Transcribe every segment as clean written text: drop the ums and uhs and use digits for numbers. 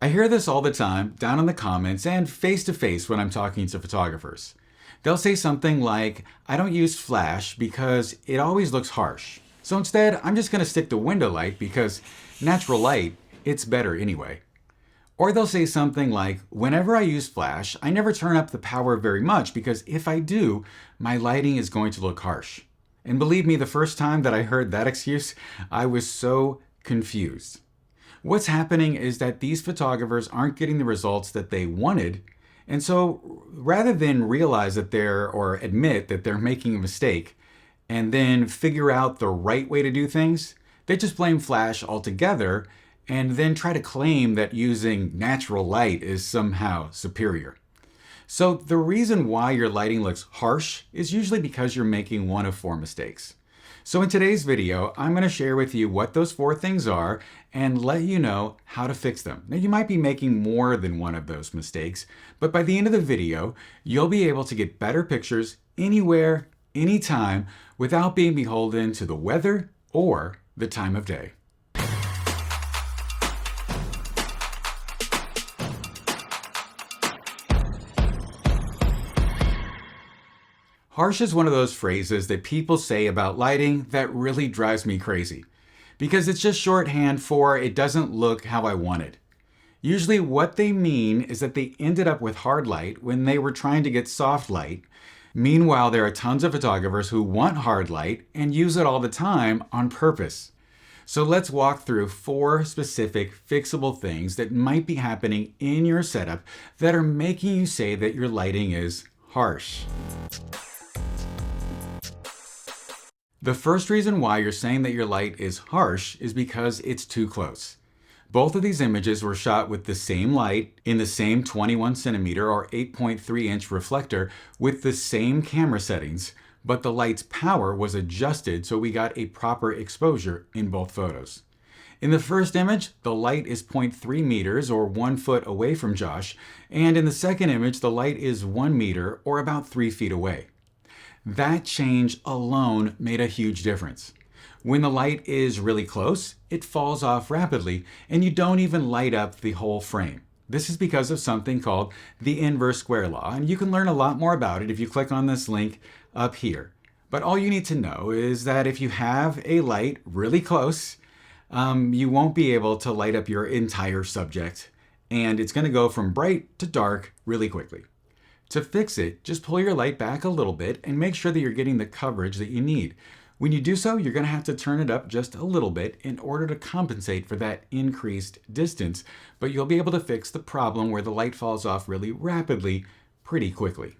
I hear this all the time, down in the comments and face to face when I'm talking to photographers. They'll say something like, I don't use flash because it always looks harsh. So instead, I'm just going to stick to window light because natural light, it's better anyway. Or they'll say something like, whenever I use flash, I never turn up the power very much because if I do, my lighting is going to look harsh. And believe me, the first time that I heard that excuse, I was so confused. What's happening is that these photographers aren't getting the results that they wanted, and so rather than realize that or admit that they're making a mistake, and then figure out the right way to do things, they just blame flash altogether and then try to claim that using natural light is somehow superior. So the reason why your lighting looks harsh is usually because you're making one of four mistakes. So in today's video, I'm going to share with you what those four things are and let you know how to fix them. Now you might be making more than one of those mistakes, but by the end of the video, you'll be able to get better pictures anywhere, anytime, without being beholden to the weather or the time of day. Harsh is one of those phrases that people say about lighting that really drives me crazy, because it's just shorthand for it doesn't look how I want it. Usually what they mean is that they ended up with hard light when they were trying to get soft light. Meanwhile, there are tons of photographers who want hard light and use it all the time on purpose. So let's walk through four specific fixable things that might be happening in your setup that are making you say that your lighting is harsh. The first reason why you're saying that your light is harsh is because it's too close. Both of these images were shot with the same light in the same 21 centimeter or 8.3 inch reflector with the same camera settings, but the light's power was adjusted so we got a proper exposure in both photos. In the first image, the light is 0.3 meters or 1 foot away from Josh, and in the second image, the light is 1 meter or about 3 feet away. That change alone made a huge difference. When the light is really close, it falls off rapidly, and you don't even light up the whole frame. This is because of something called the inverse square law, and you can learn a lot more about it if you click on this link up here. But all you need to know is that if you have a light really close, you won't be able to light up your entire subject, and it's going to go from bright to dark really quickly. To fix it, just pull your light back a little bit and make sure that you're getting the coverage that you need. When you do so, you're going to have to turn it up just a little bit in order to compensate for that increased distance, but you'll be able to fix the problem where the light falls off really rapidly pretty quickly.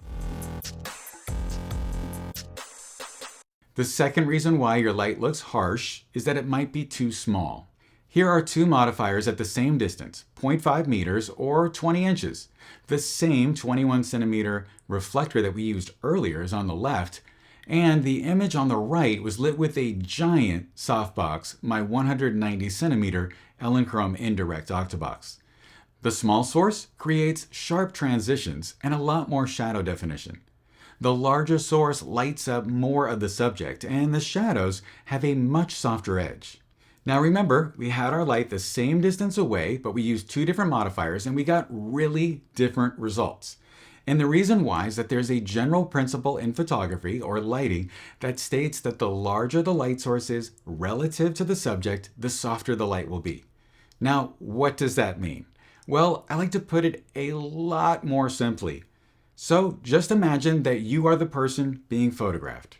The second reason why your light looks harsh is that it might be too small. Here are two modifiers at the same distance, 0.5 meters or 20 inches. The same 21 centimeter reflector that we used earlier is on the left, and the image on the right was lit with a giant softbox, my 190 centimeter Elinchrom indirect octabox. The small source creates sharp transitions and a lot more shadow definition. The larger source lights up more of the subject, and the shadows have a much softer edge. Now remember, we had our light the same distance away, but we used two different modifiers and we got really different results. And the reason why is that there's a general principle in photography or lighting that states that the larger the light source is relative to the subject, the softer the light will be. Now, what does that mean? Well, I like to put it a lot more simply. So just imagine that you are the person being photographed.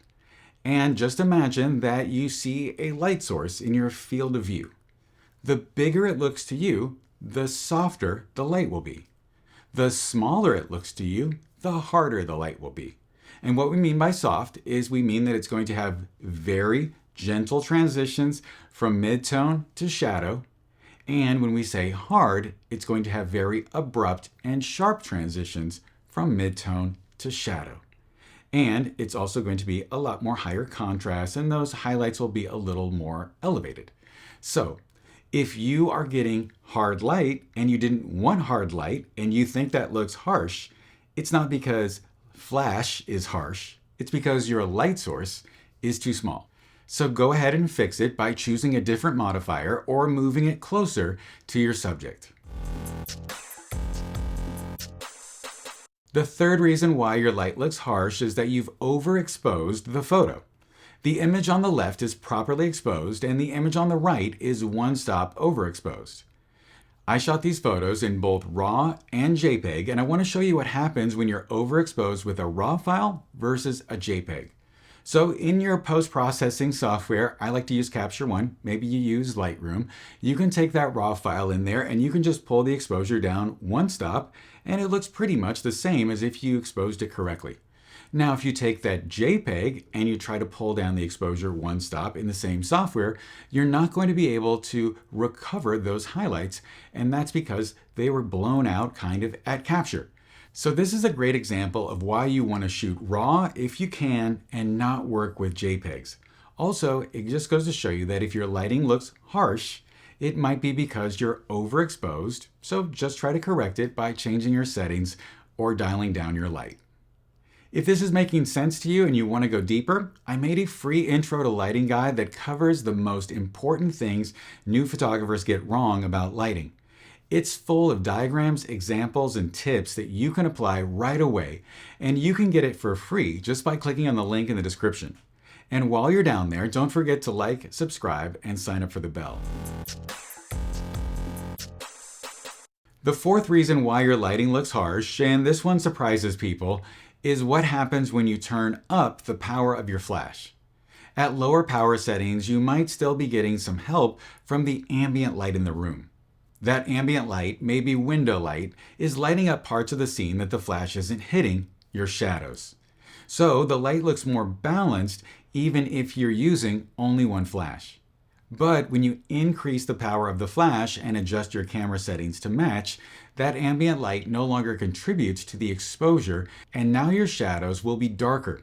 And just imagine that you see a light source in your field of view. The bigger it looks to you, the softer the light will be. The smaller it looks to you, the harder the light will be. And what we mean by soft is we mean that it's going to have very gentle transitions from midtone to shadow. And when we say hard, it's going to have very abrupt and sharp transitions from midtone to shadow. And it's also going to be a lot more higher contrast, and those highlights will be a little more elevated. So if you are getting hard light and you didn't want hard light and you think that looks harsh, it's not because flash is harsh, it's because your light source is too small. So go ahead and fix it by choosing a different modifier or moving it closer to your subject. The third reason why your light looks harsh is that you've overexposed the photo. The image on the left is properly exposed and the image on the right is one stop overexposed. I shot these photos in both RAW and JPEG, and I want to show you what happens when you're overexposed with a RAW file versus a JPEG. So in your post-processing software, I like to use Capture One, maybe you use Lightroom, you can take that RAW file in there and you can just pull the exposure down one stop and it looks pretty much the same as if you exposed it correctly. Now, if you take that JPEG and you try to pull down the exposure one stop in the same software, you're not going to be able to recover those highlights, and that's because they were blown out kind of at capture. So this is a great example of why you want to shoot RAW if you can and not work with JPEGs. Also, it just goes to show you that if your lighting looks harsh, it might be because you're overexposed, so just try to correct it by changing your settings or dialing down your light. If this is making sense to you and you want to go deeper, I made a free intro to lighting guide that covers the most important things new photographers get wrong about lighting. It's full of diagrams, examples, and tips that you can apply right away, and you can get it for free just by clicking on the link in the description. And while you're down there, don't forget to like, subscribe, and sign up for the bell. The fourth reason why your lighting looks harsh, and this one surprises people, is what happens when you turn up the power of your flash. At lower power settings, you might still be getting some help from the ambient light in the room. That ambient light, maybe window light, is lighting up parts of the scene that the flash isn't hitting, your shadows. So the light looks more balanced even if you're using only one flash. But when you increase the power of the flash and adjust your camera settings to match, that ambient light no longer contributes to the exposure, and now your shadows will be darker.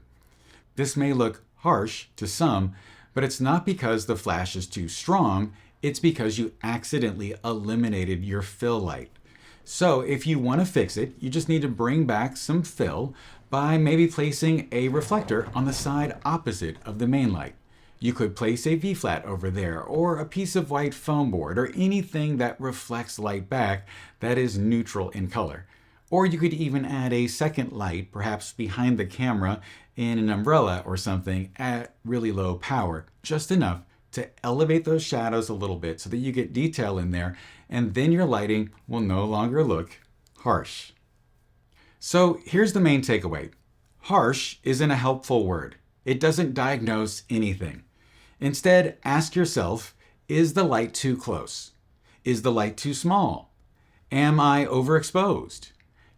This may look harsh to some, but it's not because the flash is too strong, it's because you accidentally eliminated your fill light. So if you want to fix it, you just need to bring back some fill by maybe placing a reflector on the side opposite of the main light. You could place a V-flat over there, or a piece of white foam board, or anything that reflects light back that is neutral in color. Or you could even add a second light, perhaps behind the camera in an umbrella or something at really low power, just enough to elevate those shadows a little bit so that you get detail in there, and then your lighting will no longer look harsh. So here's the main takeaway. Harsh isn't a helpful word. It doesn't diagnose anything. Instead, ask yourself, is the light too close? Is the light too small? Am I overexposed?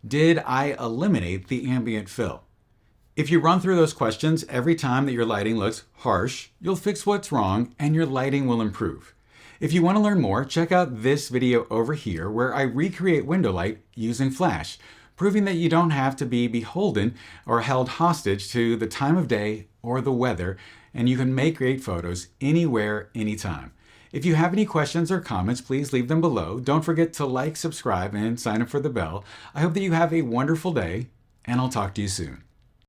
Did I eliminate the ambient fill? If you run through those questions every time that your lighting looks harsh, you'll fix what's wrong and your lighting will improve. If you want to learn more, check out this video over here where I recreate window light using flash, proving that you don't have to be beholden or held hostage to the time of day or the weather, and you can make great photos anywhere, anytime. If you have any questions or comments, please leave them below. Don't forget to like, subscribe, and sign up for the bell. I hope that you have a wonderful day, and I'll talk to you soon.